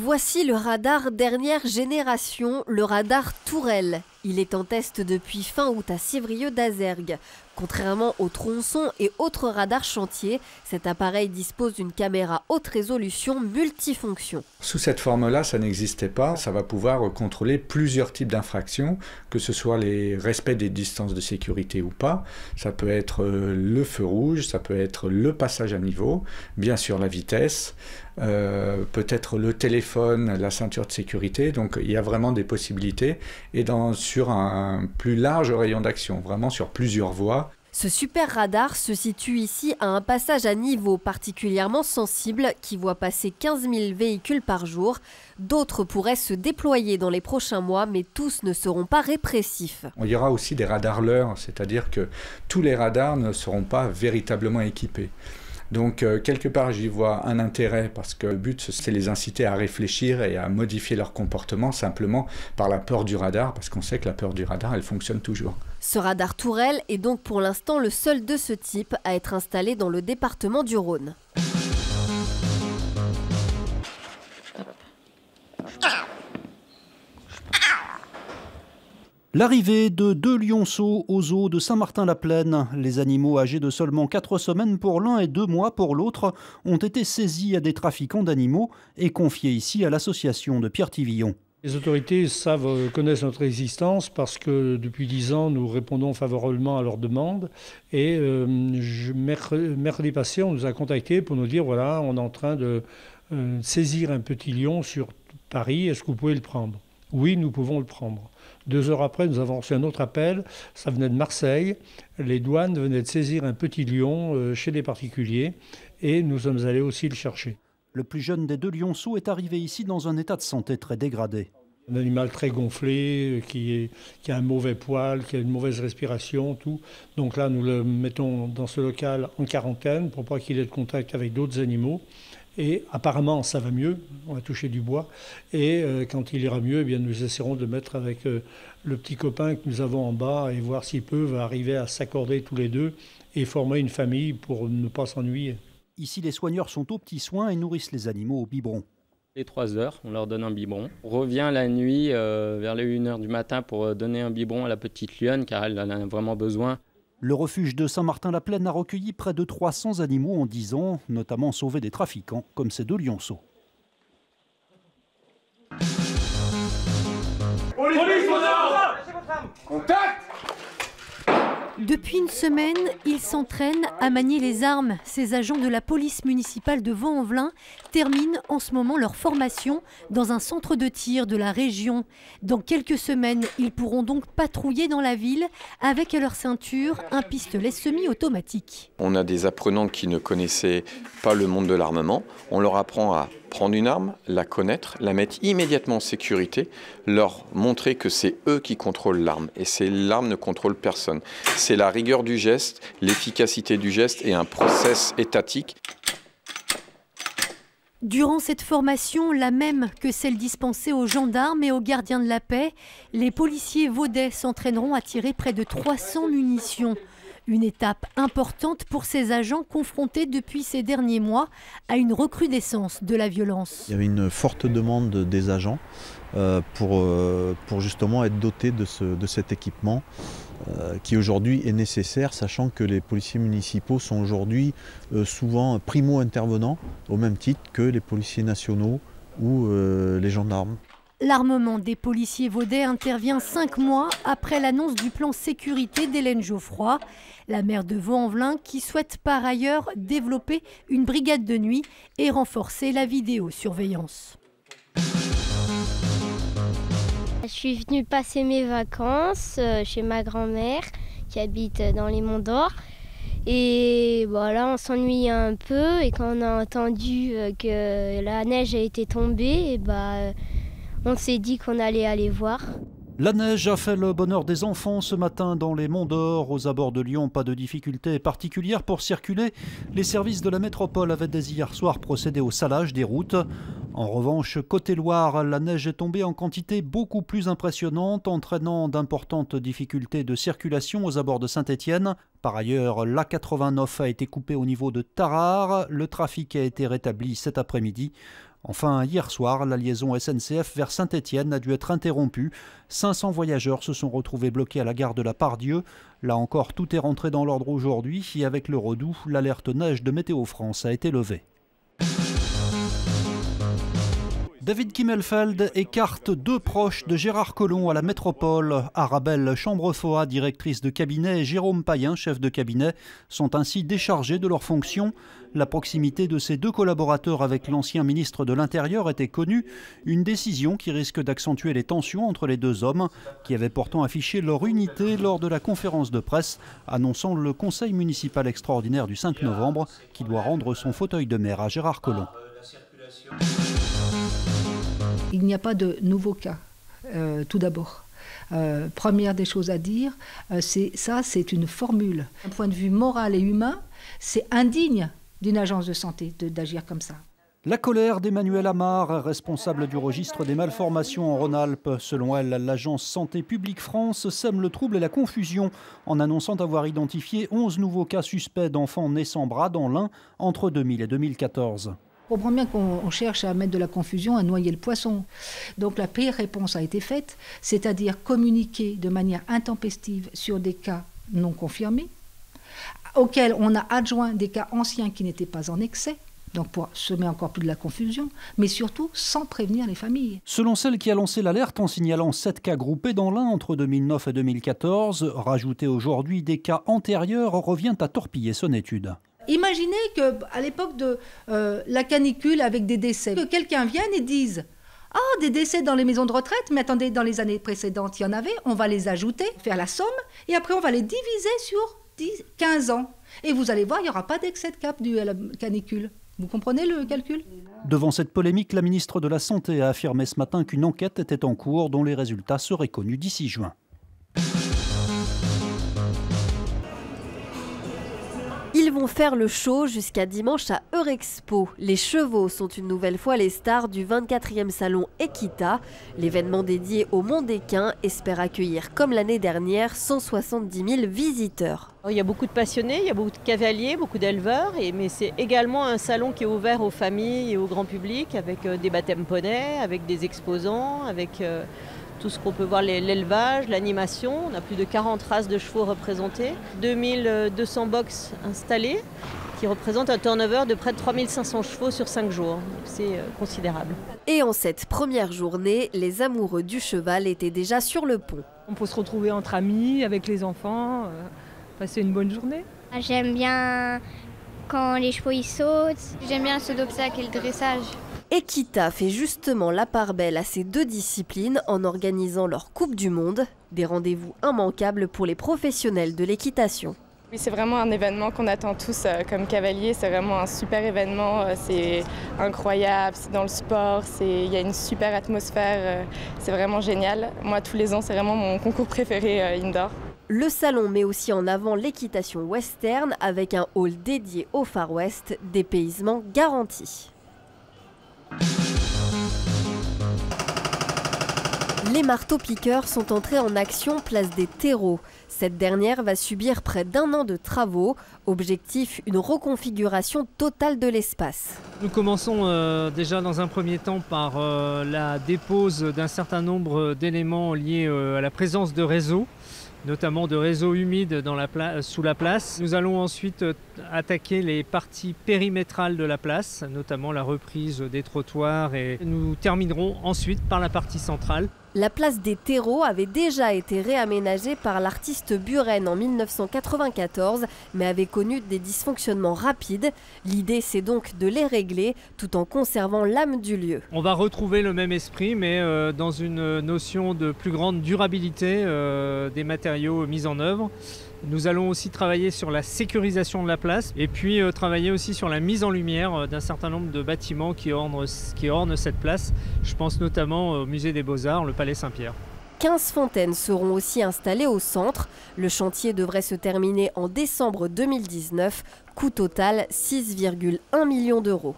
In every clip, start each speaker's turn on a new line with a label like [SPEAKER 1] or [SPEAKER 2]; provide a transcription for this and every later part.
[SPEAKER 1] Voici le radar dernière génération, le radar Tourelle. Il est en test depuis fin août à Civrieux-d'Azergues. Contrairement aux tronçons et autres radars chantiers, cet appareil dispose d'une caméra haute résolution multifonction.
[SPEAKER 2] Sous cette forme-là, ça n'existait pas. Ça va pouvoir contrôler plusieurs types d'infractions, que ce soit les respects des distances de sécurité ou pas. Ça peut être le feu rouge, ça peut être le passage à niveau, bien sûr la vitesse, peut-être le téléphone, la ceinture de sécurité. Donc il y a vraiment des possibilités et sur un plus large rayon d'action, vraiment sur plusieurs voies.
[SPEAKER 1] Ce super radar se situe ici à un passage à niveau particulièrement sensible qui voit passer 15 000 véhicules par jour. D'autres pourraient se déployer dans les prochains mois, mais tous ne seront pas répressifs.
[SPEAKER 2] Il y aura aussi des radars leurres, c'est-à-dire que tous les radars ne seront pas véritablement équipés. Donc quelque part j'y vois un intérêt parce que le but c'est les inciter à réfléchir et à modifier leur comportement simplement par la peur du radar, parce qu'on sait que la peur du radar elle fonctionne toujours.
[SPEAKER 1] Ce radar Tourelle est donc pour l'instant le seul de ce type à être installé dans le département du Rhône.
[SPEAKER 3] L'arrivée de 2 lionceaux au zoo de Saint-Martin-la-Plaine. Les animaux âgés de seulement 4 semaines pour l'un et 2 mois pour l'autre ont été saisis à des trafiquants d'animaux et confiés ici à l'association de Pierre Tivillon.
[SPEAKER 4] Les autorités connaissent notre existence parce que depuis 10 ans, nous répondons favorablement à leurs demandes. Et mercredi passé, on nous a contactés pour nous dire voilà, on est en train de saisir un petit lion sur Paris, est-ce que vous pouvez le prendre ? Oui, nous pouvons le prendre. 2 heures après, nous avons reçu un autre appel, ça venait de Marseille. Les douanes venaient de saisir un petit lion chez des particuliers et nous sommes allés aussi le chercher.
[SPEAKER 3] Le plus jeune des 2 lionceaux est arrivé ici dans un état de santé très dégradé.
[SPEAKER 4] Un animal très gonflé, qui a un mauvais poil, qui a une mauvaise respiration, tout. Donc là, nous le mettons dans ce local en quarantaine pour pas qu'il ait de contact avec d'autres animaux. Et apparemment, ça va mieux, on va toucher du bois. Et quand il ira mieux, eh bien, nous essaierons de le mettre avec le petit copain que nous avons en bas et voir s'ils peuvent arriver à s'accorder tous les deux et former une famille pour ne pas s'ennuyer.
[SPEAKER 3] Ici, les soigneurs sont aux petits soins et nourrissent les animaux au biberon.
[SPEAKER 5] Les 3 heures, on leur donne un biberon. On revient la nuit vers les 1h du matin pour donner un biberon à la petite lionne car elle en a vraiment besoin.
[SPEAKER 3] Le refuge de Saint-Martin-la-Plaine a recueilli près de 300 animaux en 10 ans, notamment sauvés des trafiquants, comme ces 2 lionceaux.
[SPEAKER 6] Police, contact!
[SPEAKER 7] Depuis une semaine, ils s'entraînent à manier les armes. Ces agents de la police municipale de Vaux-en-Velin terminent en ce moment leur formation dans un centre de tir de la région. Dans quelques semaines, ils pourront donc patrouiller dans la ville avec à leur ceinture un pistolet semi-automatique.
[SPEAKER 8] On a des apprenants qui ne connaissaient pas le monde de l'armement. On leur apprend à prendre une arme, la connaître, la mettre immédiatement en sécurité, leur montrer que c'est eux qui contrôlent l'arme et l'arme ne contrôle personne. C'est la rigueur du geste, l'efficacité du geste et un process étatique.
[SPEAKER 7] Durant cette formation, la même que celle dispensée aux gendarmes et aux gardiens de la paix, les policiers vaudais s'entraîneront à tirer près de 300 munitions. Une étape importante pour ces agents confrontés depuis ces derniers mois à une recrudescence de la violence.
[SPEAKER 9] Il y avait une forte demande des agents pour justement être dotés de cet équipement qui aujourd'hui est nécessaire, sachant que les policiers municipaux sont aujourd'hui souvent primo-intervenants au même titre que les policiers nationaux ou les gendarmes.
[SPEAKER 7] L'armement des policiers vaudais intervient 5 mois après l'annonce du plan sécurité d'Hélène Geoffroy, la maire de Vaux-en-Velin qui souhaite par ailleurs développer une brigade de nuit et renforcer la vidéosurveillance.
[SPEAKER 10] Je suis venue passer mes vacances chez ma grand-mère qui habite dans les Monts d'Or. Et voilà, on s'ennuyait un peu et quand on a entendu que la neige a été tombée, on s'est dit qu'on allait aller voir.
[SPEAKER 3] La neige a fait le bonheur des enfants ce matin dans les Monts d'Or. Aux abords de Lyon, pas de difficultés particulières pour circuler. Les services de la métropole avaient dès hier soir procédé au salage des routes. En revanche, côté Loire, la neige est tombée en quantité beaucoup plus impressionnante, entraînant d'importantes difficultés de circulation aux abords de Saint-Étienne. Par ailleurs, l'A89 a été coupée au niveau de Tarare. Le trafic a été rétabli cet après-midi. Enfin, hier soir, la liaison SNCF vers Saint-Étienne a dû être interrompue. 500 voyageurs se sont retrouvés bloqués à la gare de la Part-Dieu. Là encore, tout est rentré dans l'ordre aujourd'hui et avec le redout, l'alerte neige de Météo France a été levée. David Kimmelfeld écarte 2 proches de Gérard Collomb à la métropole. Arabelle Chambrefoa, directrice de cabinet, et Jérôme Payen, chef de cabinet, sont ainsi déchargés de leurs fonctions. La proximité de ces 2 collaborateurs avec l'ancien ministre de l'Intérieur était connue. Une décision qui risque d'accentuer les tensions entre les 2 hommes, qui avaient pourtant affiché leur unité lors de la conférence de presse, annonçant le conseil municipal extraordinaire du 5 novembre, qui doit rendre son fauteuil de maire à Gérard Collomb.
[SPEAKER 11] Il n'y a pas de nouveaux cas, tout d'abord. Première des choses à dire, c'est une formule. D'un point de vue moral et humain, c'est indigne d'une agence de santé d'agir comme ça.
[SPEAKER 3] La colère d'Emmanuelle Amar, responsable du registre des malformations en Rhône-Alpes. Selon elle, l'agence Santé publique France sème le trouble et la confusion en annonçant avoir identifié 11 nouveaux cas suspects d'enfants nés sans bras dans l'Ain entre 2000 et 2014.
[SPEAKER 11] On comprend bien qu'on cherche à mettre de la confusion, à noyer le poisson. Donc la pire réponse a été faite, c'est-à-dire communiquer de manière intempestive sur des cas non confirmés, auxquels on a adjoint des cas anciens qui n'étaient pas en excès, donc pour semer encore plus de la confusion, mais surtout sans prévenir les familles.
[SPEAKER 3] Selon celle qui a lancé l'alerte en signalant 7 cas groupés dans l'Ain entre 2009 et 2014, rajouter aujourd'hui des cas antérieurs revient à torpiller son étude.
[SPEAKER 11] Imaginez qu'à l'époque de la canicule avec des décès, que quelqu'un vienne et dise « Ah, des décès dans les maisons de retraite, mais attendez, dans les années précédentes, il y en avait, on va les ajouter, faire la somme, et après on va les diviser sur 15 ans. Et vous allez voir, il n'y aura pas d'excès de cap dû à la canicule. » Vous comprenez le calcul ?
[SPEAKER 3] Devant cette polémique, la ministre de la Santé a affirmé ce matin qu'une enquête était en cours dont les résultats seraient connus d'ici juin.
[SPEAKER 1] Ils vont faire le show jusqu'à dimanche à Eurexpo. Les chevaux sont une nouvelle fois les stars du 24e salon Equita. L'événement dédié au monde équin espère accueillir, comme l'année dernière, 170 000 visiteurs.
[SPEAKER 12] Il y a beaucoup de passionnés, il y a beaucoup de cavaliers, beaucoup d'éleveurs, mais c'est également un salon qui est ouvert aux familles et au grand public, avec des baptêmes poneys, avec des exposants, avec tout ce qu'on peut voir, l'élevage, l'animation. On a plus de 40 races de chevaux représentées, 2200 box installées, qui représentent un turnover de près de 3500 chevaux sur 5 jours. C'est considérable.
[SPEAKER 1] Et en cette première journée, les amoureux du cheval étaient déjà sur le pont.
[SPEAKER 13] On peut se retrouver entre amis, avec les enfants, passer une bonne journée.
[SPEAKER 10] J'aime bien quand les chevaux ils sautent. J'aime bien le saut d'obstacle et le dressage.
[SPEAKER 1] Equita fait justement la part belle à ces 2 disciplines en organisant leur Coupe du Monde, des rendez-vous immanquables pour les professionnels de l'équitation.
[SPEAKER 14] Oui, c'est vraiment un événement qu'on attend tous comme cavaliers, c'est vraiment un super événement, c'est incroyable, c'est dans le sport, il y a une super atmosphère, c'est vraiment génial. Moi, tous les ans, c'est vraiment mon concours préféré indoor.
[SPEAKER 1] Le salon met aussi en avant l'équitation western avec un hall dédié au Far West, dépaysement garanti. Les marteaux-piqueurs sont entrés en action place des terreaux. Cette dernière va subir près d'1 an de travaux. Objectif, une reconfiguration totale de l'espace.
[SPEAKER 15] Nous commençons déjà dans un premier temps par la dépose d'un certain nombre d'éléments liés à la présence de réseaux, notamment de réseaux humides sous la place. Nous allons ensuite attaquer les parties périmétrales de la place, notamment la reprise des trottoirs, et nous terminerons ensuite par la partie centrale.
[SPEAKER 1] La place des terreaux avait déjà été réaménagée par l'artiste Buren en 1994, mais avait connu des dysfonctionnements rapides. L'idée, c'est donc de les régler tout en conservant l'âme du lieu.
[SPEAKER 15] On va retrouver le même esprit, mais dans une notion de plus grande durabilité des matériaux mis en œuvre. Nous allons aussi travailler sur la sécurisation de la place et puis travailler aussi sur la mise en lumière d'un certain nombre de bâtiments qui ornent cette place. Je pense notamment au Musée des Beaux-Arts, le Palais Saint-Pierre.
[SPEAKER 1] 15 fontaines seront aussi installées au centre. Le chantier devrait se terminer en décembre 2019. Coût total 6,1 millions d'euros.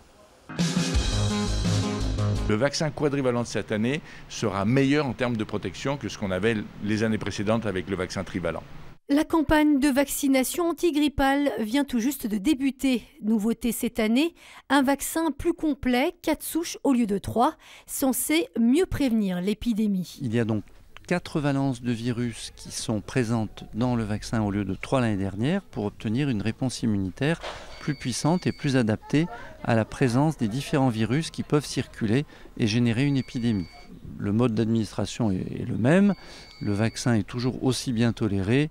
[SPEAKER 16] Le vaccin quadrivalent de cette année sera meilleur en termes de protection que ce qu'on avait les années précédentes avec le vaccin trivalent.
[SPEAKER 7] La campagne de vaccination antigrippale vient tout juste de débuter. Nouveauté cette année, un vaccin plus complet, 4 souches au lieu de 3, censé mieux prévenir l'épidémie.
[SPEAKER 17] Il y a donc 4 valences de virus qui sont présentes dans le vaccin au lieu de 3 l'année dernière pour obtenir une réponse immunitaire plus puissante et plus adaptée à la présence des différents virus qui peuvent circuler et générer une épidémie. Le mode d'administration est le même, le vaccin est toujours aussi bien toléré.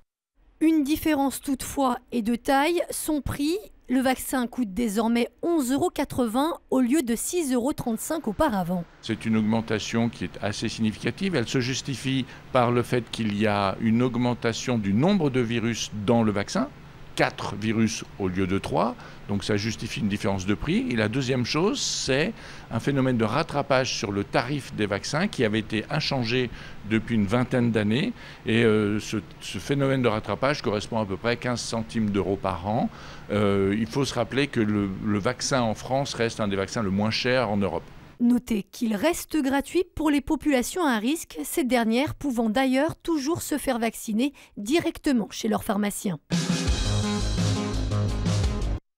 [SPEAKER 7] Une différence toutefois est de taille, son prix. Le vaccin coûte désormais 11,80 € au lieu de 6,35 € auparavant.
[SPEAKER 16] C'est une augmentation qui est assez significative. Elle se justifie par le fait qu'il y a une augmentation du nombre de virus dans le vaccin. 4 virus au lieu de 3, donc ça justifie une différence de prix. Et la deuxième chose, c'est un phénomène de rattrapage sur le tarif des vaccins qui avait été inchangé depuis une vingtaine d'années. Et ce phénomène de rattrapage correspond à peu près 15 centimes d'euros par an. Il faut se rappeler que le vaccin en France reste un des vaccins le moins cher en Europe.
[SPEAKER 7] Notez qu'il reste gratuit pour les populations à risque, ces dernières pouvant d'ailleurs toujours se faire vacciner directement chez leur pharmacien.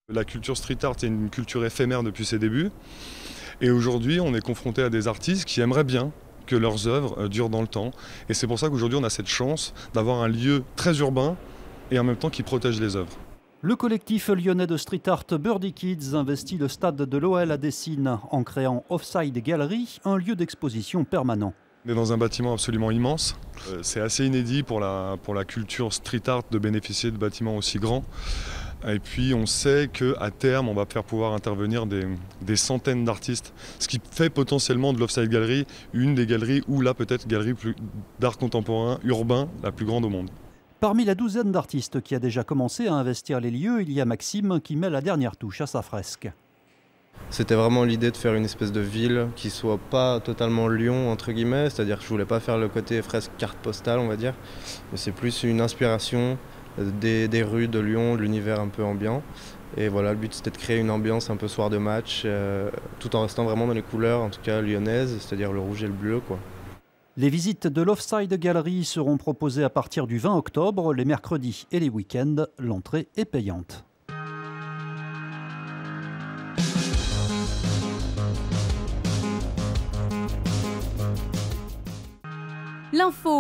[SPEAKER 18] La culture street art est une culture éphémère depuis ses débuts. Et aujourd'hui, on est confronté à des artistes qui aimeraient bien que leurs œuvres durent dans le temps. Et c'est pour ça qu'aujourd'hui, on a cette chance d'avoir un lieu très urbain et en même temps qui protège les œuvres.
[SPEAKER 3] Le collectif lyonnais de street art Birdie Kids investit le stade de l'OL à Dessines en créant Offside Gallery, un lieu d'exposition permanent.
[SPEAKER 18] On est dans un bâtiment absolument immense. C'est assez inédit pour la culture street art de bénéficier de bâtiments aussi grands. Et puis on sait qu'à terme, on va faire pouvoir intervenir des centaines d'artistes, ce qui fait potentiellement de l'Offside Gallery une des galeries, ou là peut-être galerie d'art contemporain urbain la plus grande au monde.
[SPEAKER 3] Parmi la douzaine d'artistes qui a déjà commencé à investir les lieux, il y a Maxime qui met la dernière touche à sa fresque.
[SPEAKER 19] C'était vraiment l'idée de faire une espèce de ville qui soit pas totalement Lyon entre guillemets, c'est-à-dire que je voulais pas faire le côté fresque carte postale on va dire, mais c'est plus une inspiration des rues de Lyon, de l'univers un peu ambiant. Et voilà, le but c'était de créer une ambiance un peu soir de match, tout en restant vraiment dans les couleurs, en tout cas lyonnaises, c'est-à-dire le rouge et le bleu, quoi.
[SPEAKER 3] Les visites de l'Offside Gallery seront proposées à partir du 20 octobre, les mercredis et les week-ends. L'entrée est payante.
[SPEAKER 7] L'info.